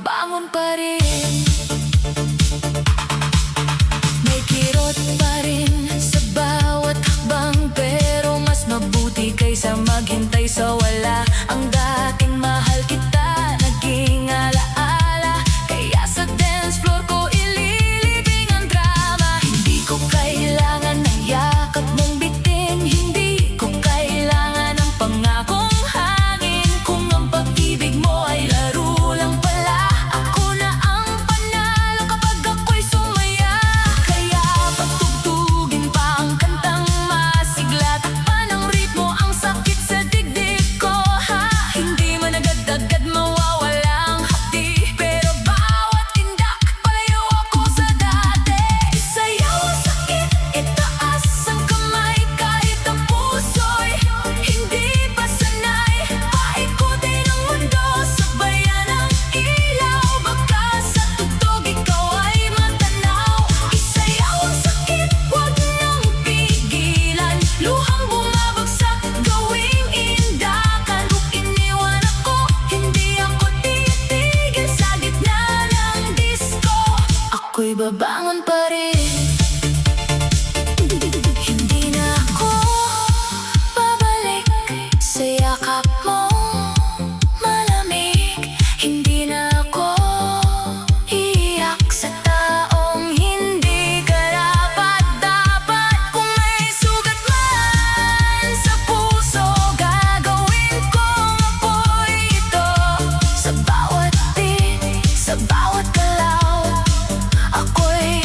babangon pa rin. May kirot pa rin sa bawat hakbang, pero mas mabuti kaysa maghintay sa wala. Ang dating mahal kita, naging alaala, kaya sa dance floor ko ililibing ang drama. Hindi ko kailangan ng yakap mong bitin, hindi ko kailangan ng pangakong hangin. Kung ang pag-ibig mo ay laro lang pala, ako na ang panalo kapag ako'y sumaya. Kaya patugtugin pa ang kantang masigla, takpan ng ritmo ang sakit sa dibdib ko, ha. Hindi man agad-agad mawawala ang hapdi, pero bawat tindak palayo ako sa dati. Isayaw ang sakit, itaas ang kamay, kahit ang puso'y hindi pa sanay. Paikutin ang mundo, sabayan ang ilaw, baka sa tugtog ikaw ay matanaw. Isayaw ang sakit, huwag nang pigilan, luhang bumabagsak, gawing indakan. Kung iniwan ako, hindi ako titigil sa gitna ng disco, ako'y babangon pa rin. Hindi na ako babalik sa yakap mong malamig. Hindi na ako iiyak sa taong hindi karapat-dapat. Kung may sugat man sa puso, gagawin kong apoy ito. Sa bawat tinig, sa bawat galaw, ako'y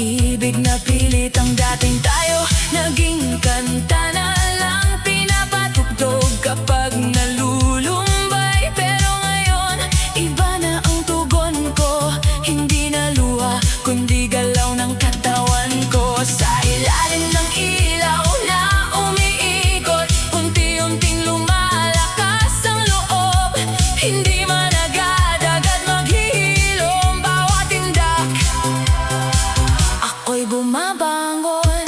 pag-ibig na pilit ang dating tayo. Naging kanta na lang pinapatugtog kapag nalulumbay. Pero ngayon, iba na ang tugon ko. Hindi na luha, kundi galaw ng katawan ko. Sa ilalim ng ilaw na umiikot, unti-unting lumalakas ang loob. Hindi man agad-agad maghihilom bawat tindak, ako'y bumabangon.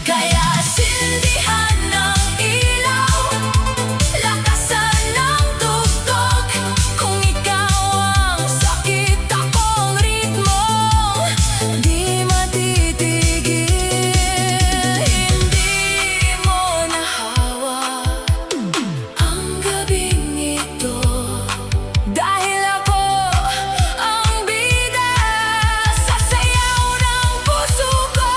Kaya sindihan ng ilaw, lakasan ng tugtog. Kung ikaw ang sakit, akong ritmo, di matitigil. Hindi mo nahawa ang gabing ito, dahil ako ang bida sa sayaw ng puso ko.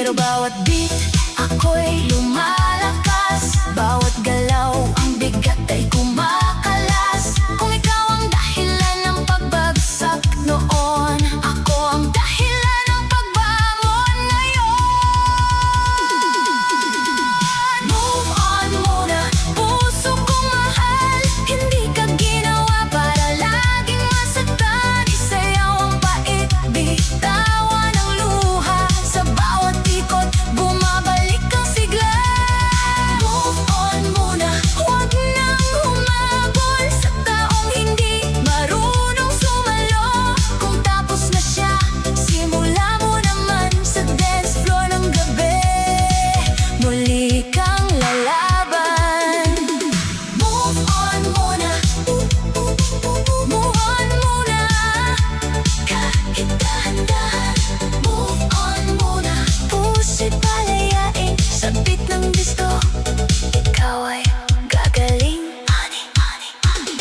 Pero bawat beat, ako'y lumalakas. Bawat galaw, ang bigat ay kumakalas. Kung ikaw ang dahilan ng pagbagsak noon, ako ang dahilan ng pagbangon ngayon. Move on muna, puso kong mahal. Hindi ka ginawa para laging masaktan. Isayaw ang pait, bitawan ang luha. Sa bawat ikot, bumabalik ang sigla. Move on muna, huwag nang humabol sa taong hindi marunong sumalo. Kung tapos na siya, simula mo naman sa dance floor ng gabi. Muli kang lalaban. Move on muna, move on muna. Kahit dahan-dahan, move on muna. Puso'y palayain, sabit ng disto. Ikaw ay gagaling, honey, honey, honey.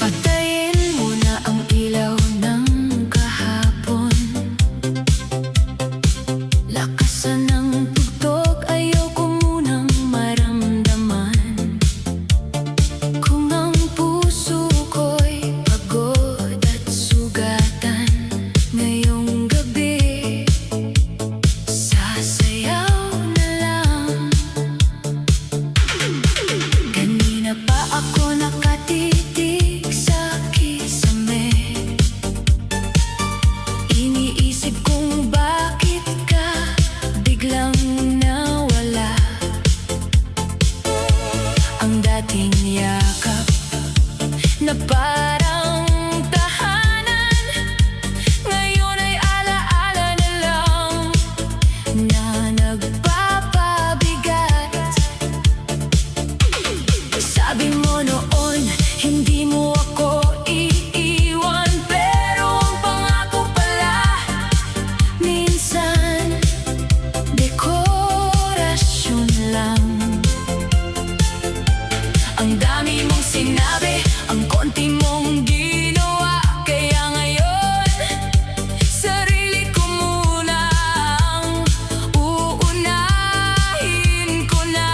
Patayin mo na ang ilaw ng kahapon. Lakasan ng tugtog, ayoko munang maramdaman. Kung ang puso ko'y pagod at sugatan ngayong gabi, sasayaw na lang. Kanina pa ako nakatitig sa kisame. Iniisip kung bakit ka biglang nawala. Ang dating yakap na parang tahanan, ngayon ay alaala na lang na nagpapabigat. Sabi mo noon, hindi mo ako iiwan. Pero ang pangako pala, minsan dekorasyon lang. Ang dami mong sinabi, ang konti mong ginawa. Kaya ngayon, sarili ko muna ang uunahin ko na.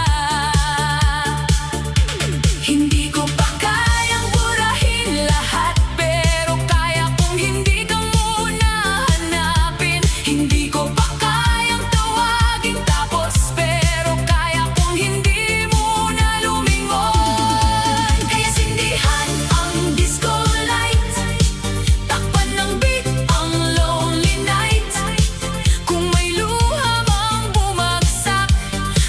Hindi ko pa kayang burahin lahat, pero kaya kong hindi ka muna hanapin. Hindi ko pa kayang tawagin tapos, pero kaya kong hindi muna lumingon. Kaya sindihan ang disco light, takpan ng beat ang lonely night. Kung may luha mang bumagsak,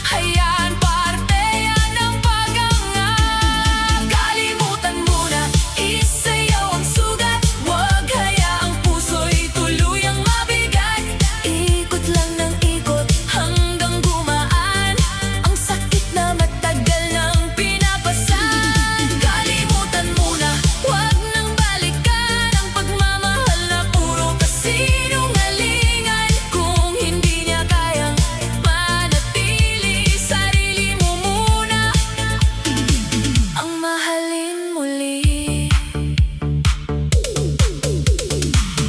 hayaan parte yan ng pagangat. Kalimutan mo na, isayaw ang sugat. Huwag hayaang puso'y tuluyang mabigat. Ikot lang ng ikot hanggang gumaan ang sakit na matagal nang pinapasan. Kalimutan mo na, huwag nang balikan ang pagmamahal na puro kasinungalingan. Kung hindi niya kayang manatili, sarili mo muna ang mahalin muli.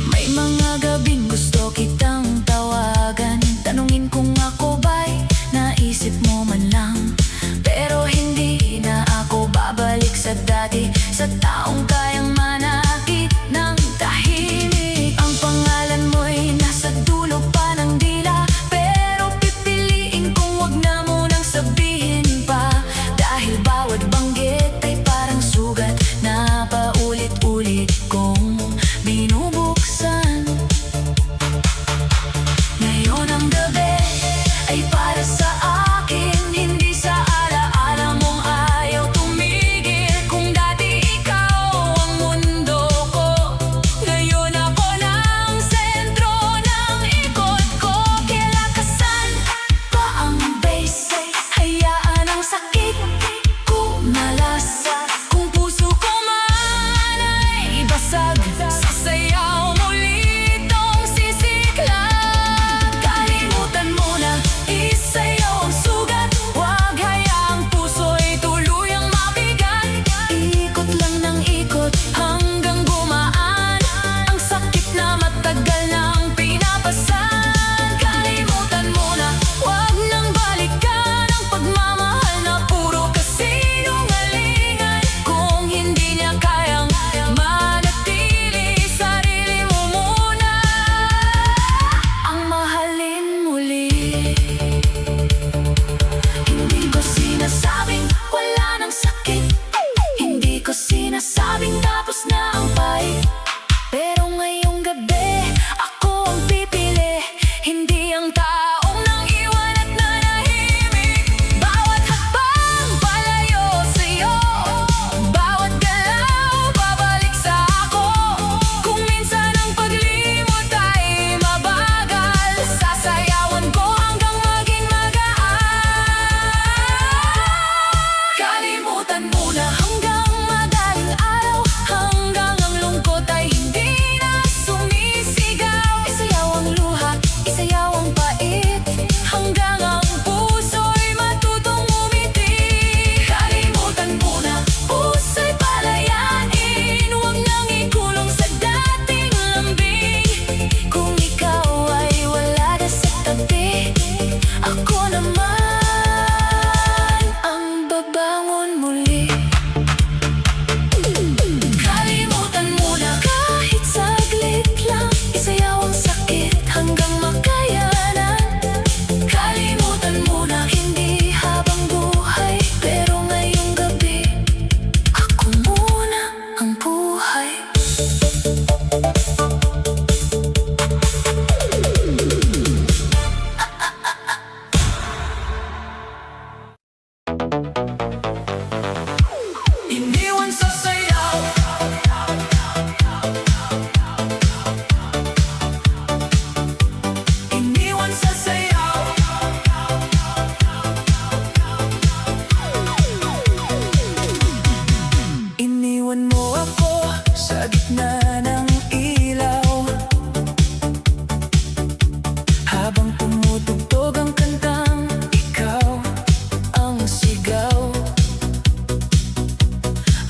May mga gabing gusto kitang tawagan, tanungin kung ako ba'y naisip mo man lang. Pero hindi na ako babalik sa dati, sa taong kayang manakit ng tahimik. Ang pangalan mo'y nasa dulo pa ng dila, pero pipiliin kong wag na munang sabihin pa. Dahil bawat banggit ay parang sugat na paulit-ulit kong binubuksan. Ngayon ang gabi ay para sa akin, hindi sa alaala mong ayaw tumigil. Kung dati ikaw ang mundo ko sinasabing tapos na ang fight, pero ngayong gabi ako ang pipili. Hindi ang taong nang iwan at nanahimik. Bawat hakbang palayo sa'yo, bawat galaw babalik sa ako. Kung minsan ang paglimot ay mabagal, sasayawan ko hanggang maging magaan. Kalimutan mo na hanggang madaling araw, hanggang ang lungkot ay hindi na sumisigaw. Isayaw ang luha, isayaw ang pait, hanggang ang puso'y matutong umiti. Kalimutan mo na, puso'y palayain, huwag nang ikulong sa dating lambing. Kung ikaw ay wala na sa tabi, ako naman ang babangon muli. Kalimutan mo na kahit saglit lang, isayaw ang sakit hanggang makayanan. Kalimutan mo na hindi habang buhay, pero ngayong gabi ako muna ang buhay. Iniwan sa sayaw, iniwan sa sayaw. Iniwan mo ako sa gitna ng ilaw, habang tumutugtog ang kantang ikaw ang sigaw.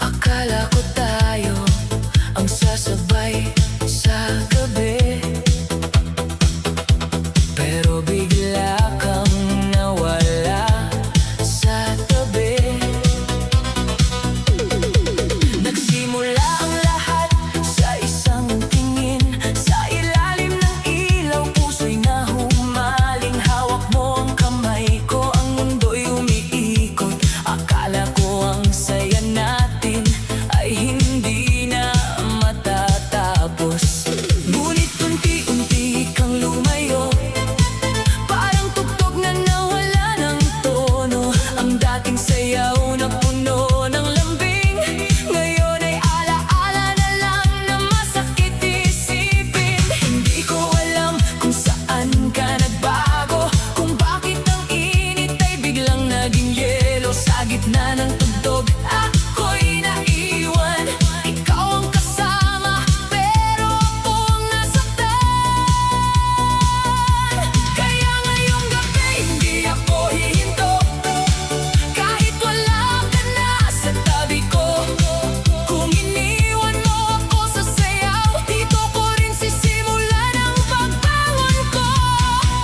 Akala ko tayo ang sasabay sa gabi, pero bigla kang nawala sa tabi. Nagsimula ang lahat sa isang tingin, sa ilalim ng ilaw puso'y nahumaling. Hawak mo ang kamay ko, ang mundo'y umiikot. Akala ko ang saya natin ay hindi na matatapos, ngunit unti-unti kang lumayo, parang tugtog na nawala ng tono. Ang dating sayaw na puno ng lambing, ngayon ay alaala na lang na masakit isipin. Hindi ko alam kung saan ka nagbago, kung bakit ang init ay biglang naging yelo. Sa gitna ng tugtog ako'y naiwan, ikaw ang kasama pero ako ang nasaktan. Kaya ngayong gabi hindi ako hihinto, kahit wala ka na sa tabi ko. Kung iniwan mo ako sa sayaw, dito ko rin sisimulan ang pagbangon ko.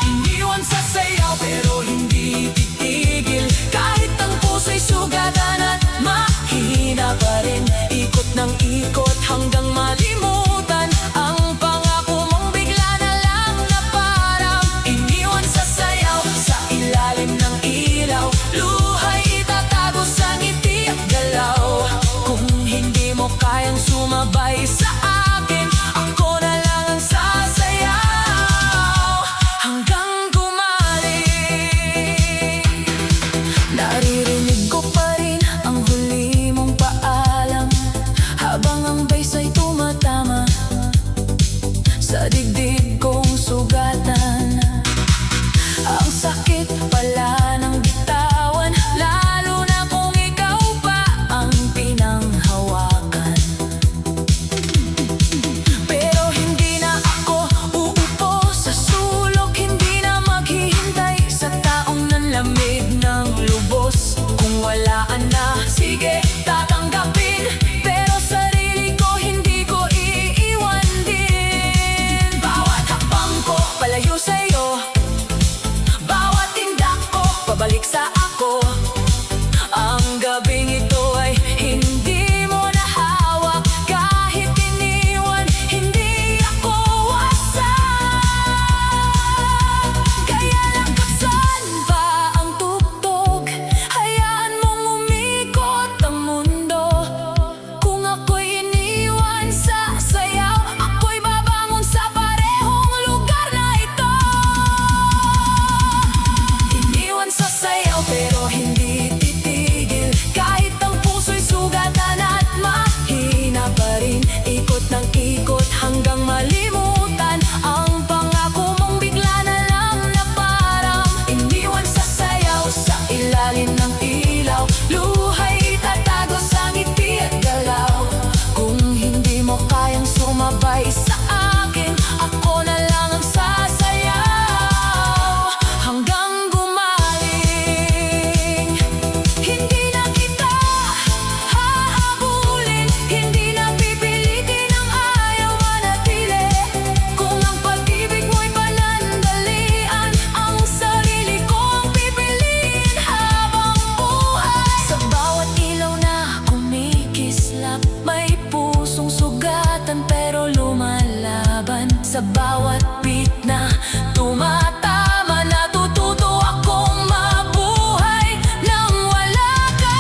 Iniwan sa sayaw pero hindi titigil, kahit ang puso'y sugatan at mahina pa rin. Ikot ng ikot hanggang malimutan ang pangako mong bigla na lang na parang iniwan sa sayaw. Sa ilalim ng ilaw, luha'y itatago sa ngiti at galaw. Kung hindi mo kayang sumabay sa akin, ako na lang ang sasayaw hanggang gumaling. Naririnig ko pa rin ang huli mong paalam, habang ang baysa'y tumatama sa dibdib kong sugatan. Ang sakit pala ng bitawan, lalo na kung ikaw pa ang pinanghawakan. sa bawat beat na tumatama. Natututo akong mabuhay nang wala ka.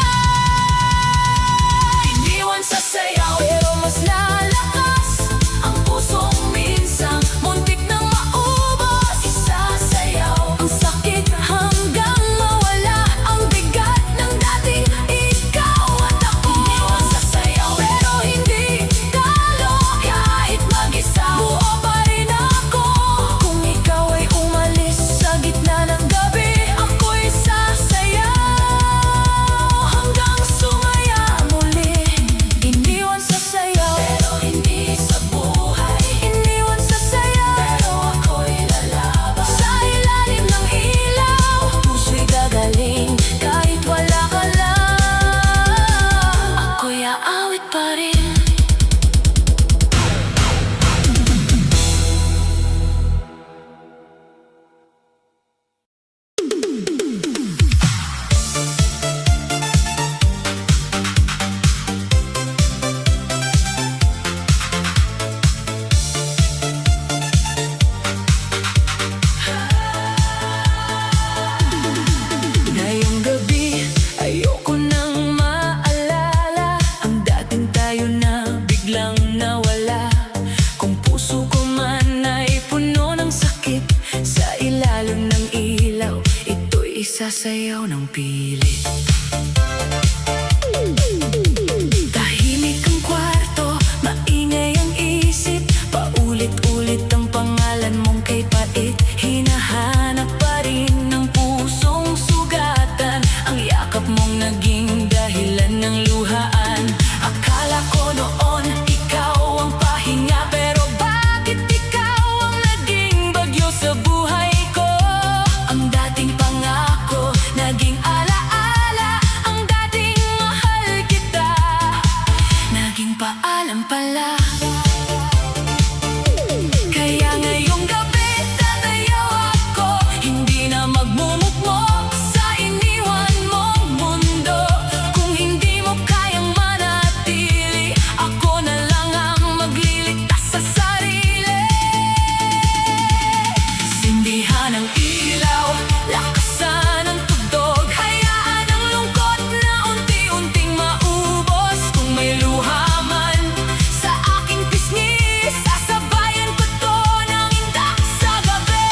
Iniwan sa sayaw pero mas lalakas ang pusong minsang muntik nang maubos. Isasayaw ang sakit hanggang mawala ang bigat ng dating ikaw at ako. Iniwan sa sayaw pero hindi talo. Kahit mag-isa buo pa rin ako. Kung ikaw ay umalis sa gitna ng gabi, ako'y sasayaw hanggang sumaya muli. Iniwan sa sayaw pero hindi sa buhay. Iniwan sa sayaw pero ako'y lalaban. Sa ilalim ng ilaw, puso'y gagaling kahit wala ka lang. Ako'y aawit pa rin. Ngayong gabi, ayoko nang maalala ang dating tayo na biglang nawala. Kung puso ko man ay puno ng sakit, sa ilalim ng ilaw, ito'y isasayaw ng pilit. Tahimik ang kwarto, maingay ang isip, paulit-ulit ang pangalan mong kay pait. Hinahanap pa rin ng pusong sugatan, ang yakap mong naging dahilan ng luhaan. Akala ko noon ikaw ang pahinga, pero bakit ikaw ang naging bagyo sa buhay ko? Ang dating pangako naging alaala, ang dating mahal kita naging paalam pala. Kaya ngayong gabi tatayo ako, hindi na magmumukmok sa iniwan mong mundo. Kung hindi mo kayang manatili, ako na lang ang magliligtas sa sarili. Sindihan ang ilaw, lakasan ang tugtog, hayaan ang lungkot na unti-unting maubos. Kung may luha man sa aking pisngi, sasabayan ko to ng indak sa gabi.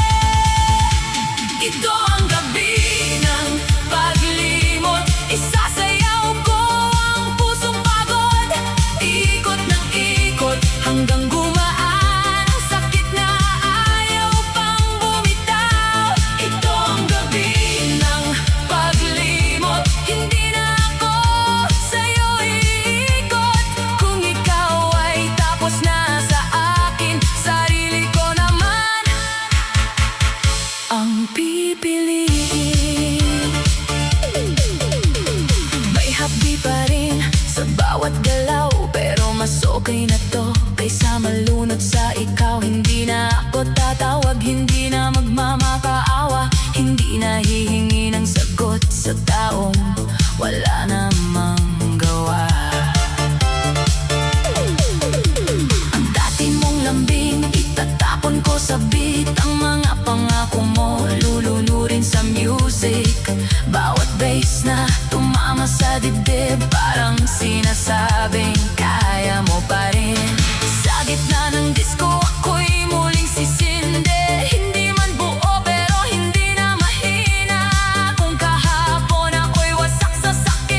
Ito ang gabi ng paglimot, isasayaw ko ang pusong pagod. Ikot ng ikot hanggang gumaan ang sakit na ayaw pang bumitaw. Ito ang gabi ng paglimot, hindi na ako sa'yo iikot. Kung ikaw ay tapos na sa akin, sarili ko naman ang pipiliin. May hapdi pa rin sa bawat galaw, pero mas okay na to kaysa malunod sa ikaw. Hindi na ako tatawag, hindi na magmamakaawa, hindi na hihingi ng sagot sa taong wala namang gawa. Ang dati mong lambing, itatapon ko sa beat. Ang mga pangako mo, lulunurin sa music. Bawat bass na tumama sa dibdib, parang sinasabing kaya mo pa rin. Sa gitna ng disco, ako'y muling sisindi. Hindi man buo pero hindi na mahina. Kung kahapon ako'y wasak sa sakit,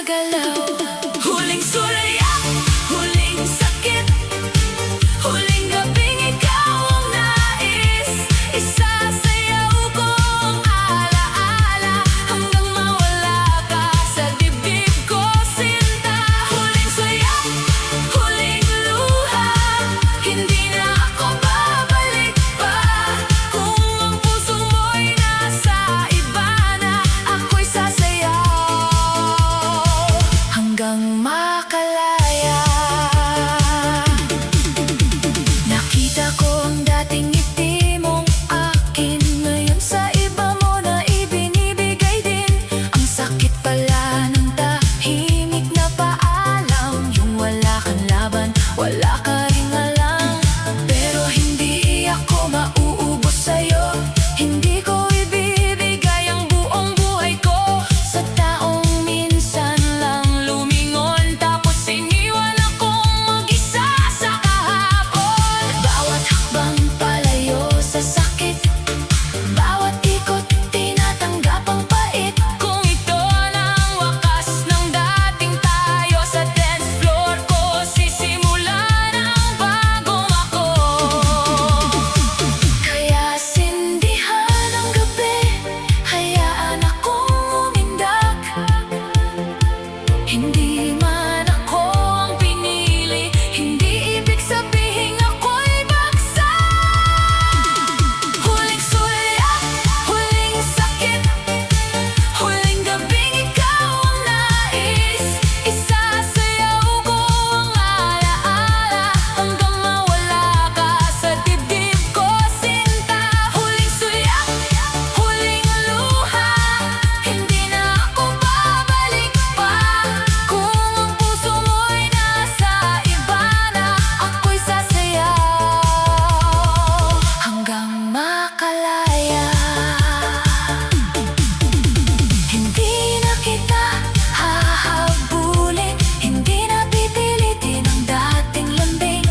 galaw. Huling sulya, huling sakit, huling gabing ikaw ang nais. Isasayaw ko ang alaala hanggang mawala ka sa dibdib ko, sinta. Huling sulya, huling luha, hindi na ako babalik pa. Kung ang puso mo'y nasa iba na, ako'y sasayaw hanggang makalaya. Nakita ko ang dating ngiti mong akin, ngayon sa iba mo na ibinibigay din. Ang sakit pala ng tahimik na paalam, yung wala kang laban, wala ka ring alam. Pero hindi ako mauubos sa'yo, hindi ko ibibigay ang buong buhay ko sa taong minsan lang lumingon, tapos iniwan akong mag-isa sa kahapon. Bawat hakbang palayo sa sakit, bawat ikot tinatanggap ang pait. Kung ito ng wakas ng dating tayo, sa dance floor ko sisimulan ang bagong ako. Kaya sindihan ang gabi, hayaan akong umindak. Hindi man ako ang pinili, hindi ibig sabihin ako'y bagsak. Huling sulya, huling sakit, huling gabing ikaw ang nais. Isasayaw ko ang alaala hanggang mawala ka sa dibdib ko, sinta. Huling sulya, huling luha, hindi na ako babalik pa. Kung ang puso mo'y nasa iba na, ako'y sasayaw hanggang makalaya. Hindi na kita hahabulin, hindi na pipilitin ang dating lambing.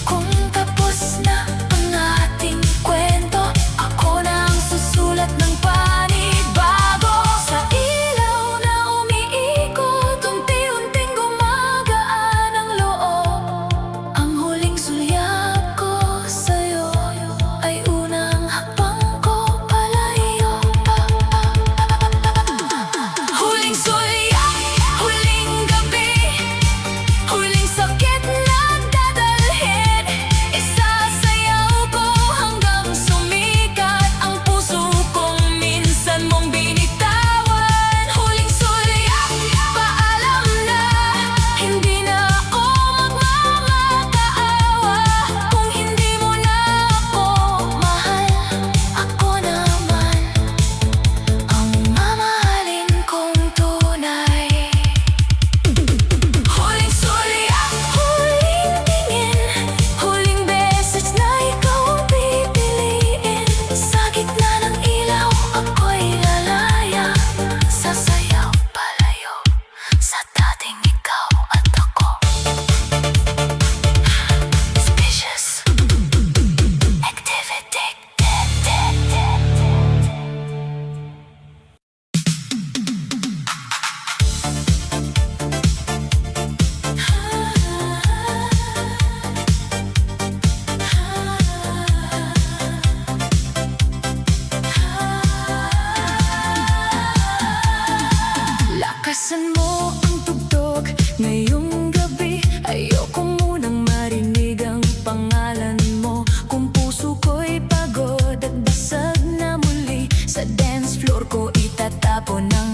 Kung tapos na ang ating kwento, ako na ang susulat ng panibago. Sa ilaw na umiikot, unti-unting gumagaan ang loob. Ang huling sulyap ko sa'yo ay unang hakbang ko palayo. Huling sulya, huling gabi, huling sakit nagdadalhin. Isasayaw ko hanggang sumikat ang puso kong minsan mong binitawan. Huling sulya, paalam na, hindi na ako magmamakaawa. Kung hindi mo na ako mahal, ako naman ang mamahalin kong tunay. Huling sulya, huling tingin, huling beses na ikaw ang pipiliin. Sa gitna ng ilaw, ako'y lalaya. Sasayaw palayo sa dating ikaw at ako. Suspicious activity. Lakasan mo ang tugtog ngayong gabi, ayoko munang marinig ang pangalan mo. Kung puso ko'y pagod at basag na muli, sa dance floor ko itatapon ng